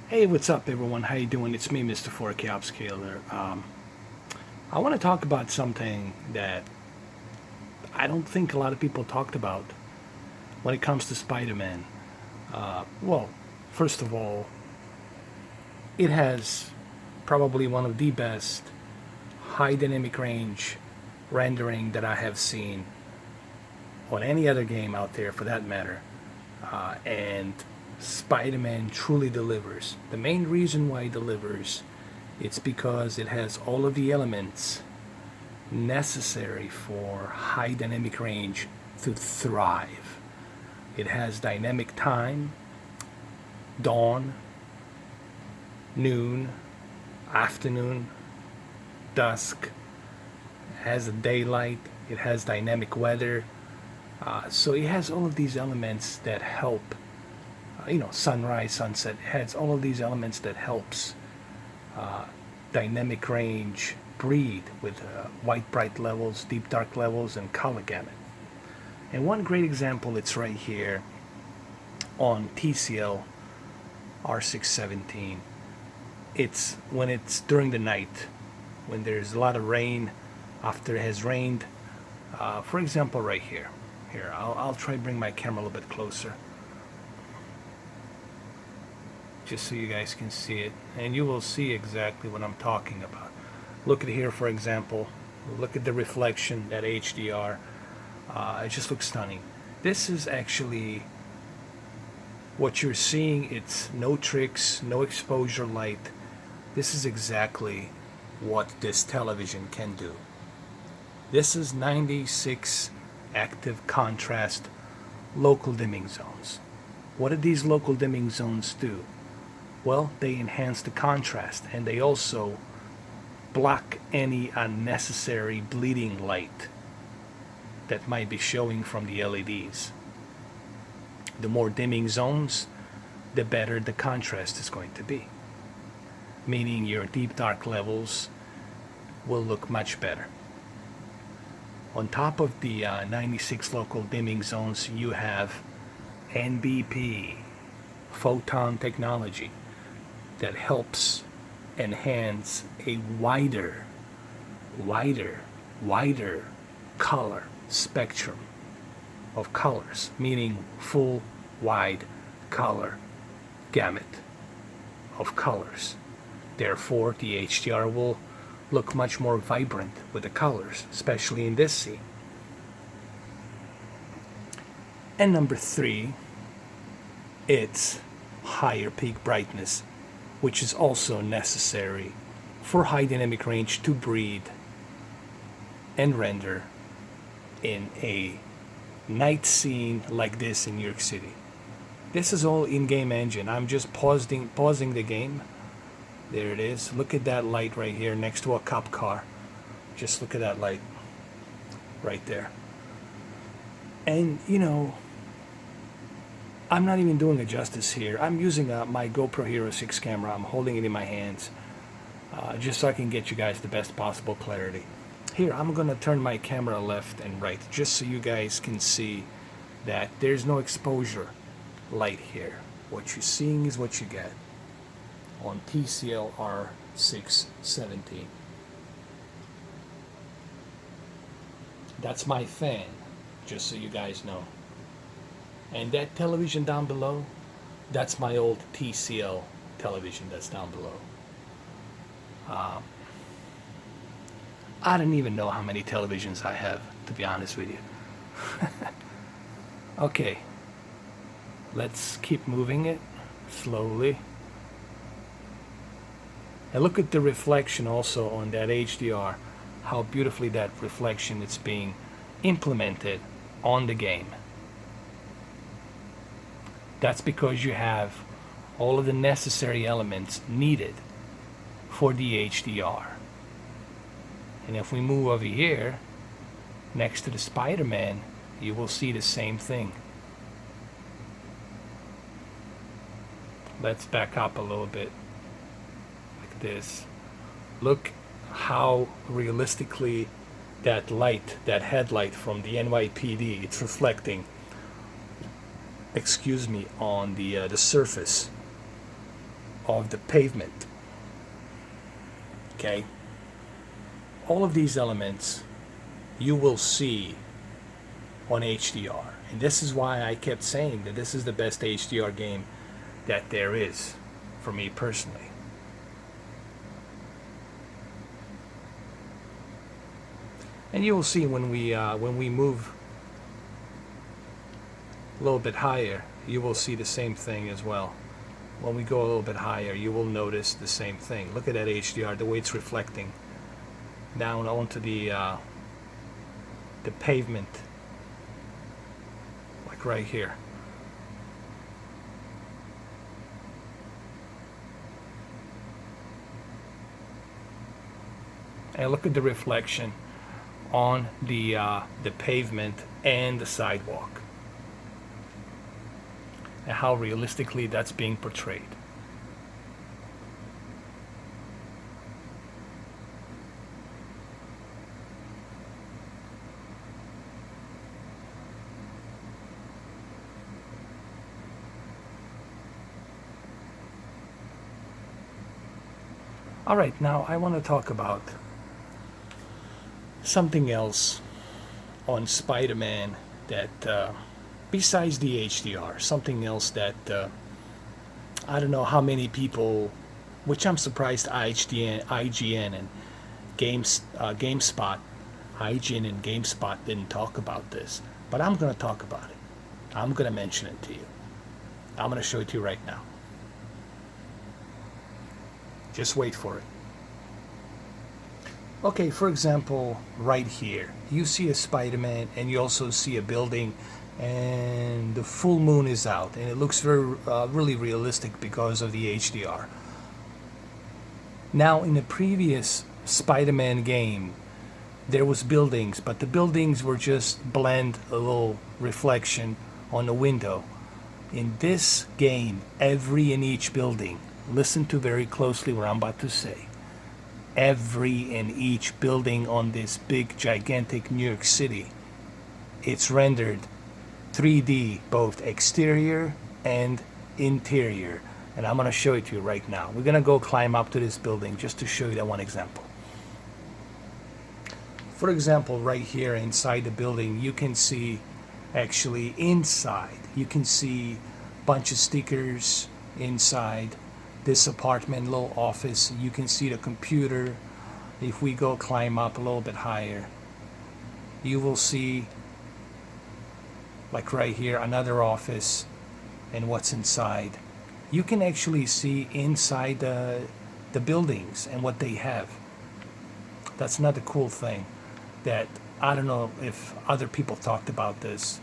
Hey, what's up, everyone? How you doing? It's me, Mr. 4K Upscaler. I want to talk about something that I don't think a lot of people talked about when it comes to Spider-Man. Well, first of all, it has probably one of the best high dynamic range rendering that I have seen on any other game out there, for that matter. And Spider-Man truly delivers. The main reason why it delivers, it's because it has all of the elements necessary for high dynamic range to thrive. It has dynamic time, dawn, noon, afternoon, dusk. It has a daylight. It has dynamic weather. So it has all of these elements that help. Sunrise, sunset. It has all of these elements that helps dynamic range breed with white bright levels, deep dark levels, and color gamut. And one great example, it's right here on TCL R617. It's when it's during the night, when there's a lot of rain, after it has rained. For example, right here. Here, I'll try to bring my camera a little bit closer, just so you guys can see it, and you will see exactly what I'm talking about. Look at here, for example. Look at the reflection, that HDR. It just looks stunning. This is actually what you're seeing. It's no tricks, no exposure light. This is exactly what this television can do. This is 96 active contrast local dimming zones. What do these local dimming zones do? Well, they enhance the contrast, and they also block any unnecessary bleeding light that might be showing from the LEDs. The more dimming zones, the better the contrast is going to be, meaning your deep dark levels will look much better. On top of the 96 local dimming zones, you have NBP, photon technology, that helps enhance a wider color spectrum of colors, meaning full wide color gamut of colors. Therefore, the HDR will look much more vibrant with the colors, especially in this scene. And number 3, it's higher peak brightness, which is also necessary for high dynamic range to breed and render in a night scene like this in New York City. This is all in-game engine. I'm just pausing the game. There it is. Look at that light right here next to a cop car. Just look at that light right there. And I'm not even doing it justice here. I'm using my GoPro Hero 6 camera. I'm holding it in my hands just so I can get you guys the best possible clarity. Here, I'm going to turn my camera left and right just so you guys can see that there's no exposure light here. What you're seeing is what you get on TCL R617. That's my fan, just so you guys know. And that television down below, that's my old TCL television that's down below. I don't even know how many televisions I have, to be honest with you. Okay, let's keep moving it slowly. And look at the reflection also on that HDR, how beautifully that reflection is being implemented on the game. That's because you have all of the necessary elements needed for the HDR. And if we move over here, next to the Spider-Man, you will see the same thing. Let's back up a little bit, like this. Look how realistically that light, that headlight from the NYPD, it's reflecting, on the surface of the pavement. Okay, all of these elements you will see on HDR, and this is why I kept saying that this is the best HDR game that there is for me personally. And you will see when we move a little bit higher, you will see the same thing as well. When we go a little bit higher, you will notice the same thing. Look at that HDR, the way it's reflecting down onto the pavement, like right here. And look at the reflection on the pavement and the sidewalk, and how realistically that's being portrayed. All right, now I want to talk about something else on Spider-Man that besides the HDR, something else that I don't know how many people, which I'm surprised IGN and GameSpot, IGN and GameSpot didn't talk about this, but I'm going to talk about it. I'm going to mention it to you. I'm going to show it to you right now. Just wait for it. Okay, for example, right here, you see a Spider-Man and you also see a building, and the full moon is out, and it looks very really realistic because of the HDR. Now, in the previous Spider-Man game, there was buildings, but the buildings were just blend, a little reflection on the window. In this game, every and each building, listen to very closely what I'm about to say, every and each building on this big gigantic New York City, it's rendered 3D, both exterior and interior, and I'm going to show it to you right now. We're going to go climb up to this building just to show you that one example. For example, right here inside the building, you can see actually inside, you can see a bunch of stickers inside this apartment, little office. You can see the computer. If we go climb up a little bit higher, you will see, like right here, another office and what's inside. You can actually see inside the buildings and what they have. That's another cool thing that I don't know if other people talked about this.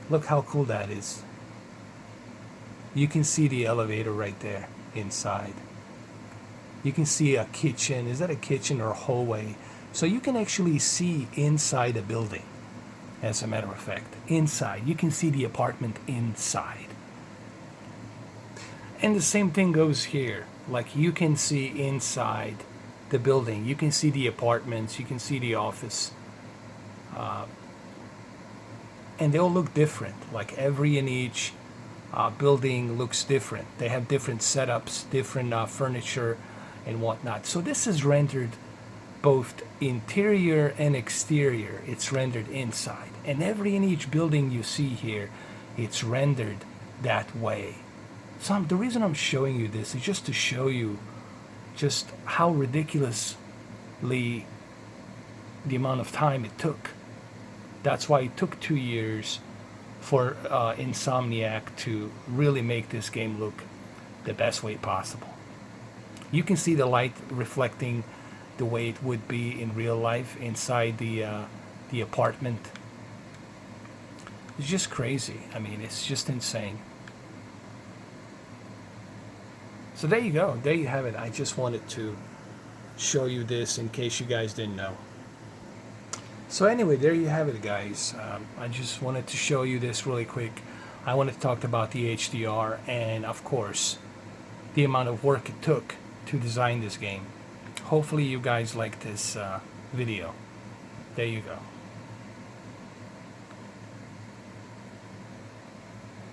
Look how cool that is. You can see the elevator right there inside. You can see a kitchen. Is that a kitchen or a hallway? So you can actually see inside a building. As a matter of fact, inside. You can see the apartment inside. And the same thing goes here. Like, you can see inside the building. You can see the apartments. You can see the office. And they all look different. Like, every and each building looks different. They have different setups, different furniture and whatnot. So this is rendered both interior and exterior. It's rendered inside. And every and each building you see here, it's rendered that way. So the reason I'm showing you this is just to show you just how ridiculously the amount of time it took. That's why it took 2 years for Insomniac to really make this game look the best way possible. You can see the light reflecting the way it would be in real life inside the apartment. It's just crazy. I mean, it's just insane. So there you go. There you have it. I just wanted to show you this in case you guys didn't know. So anyway, there you have it, guys. I just wanted to show you this really quick. I wanted to talk about the HDR and, of course, the amount of work it took to design this game. Hopefully you guys like this video. There you go.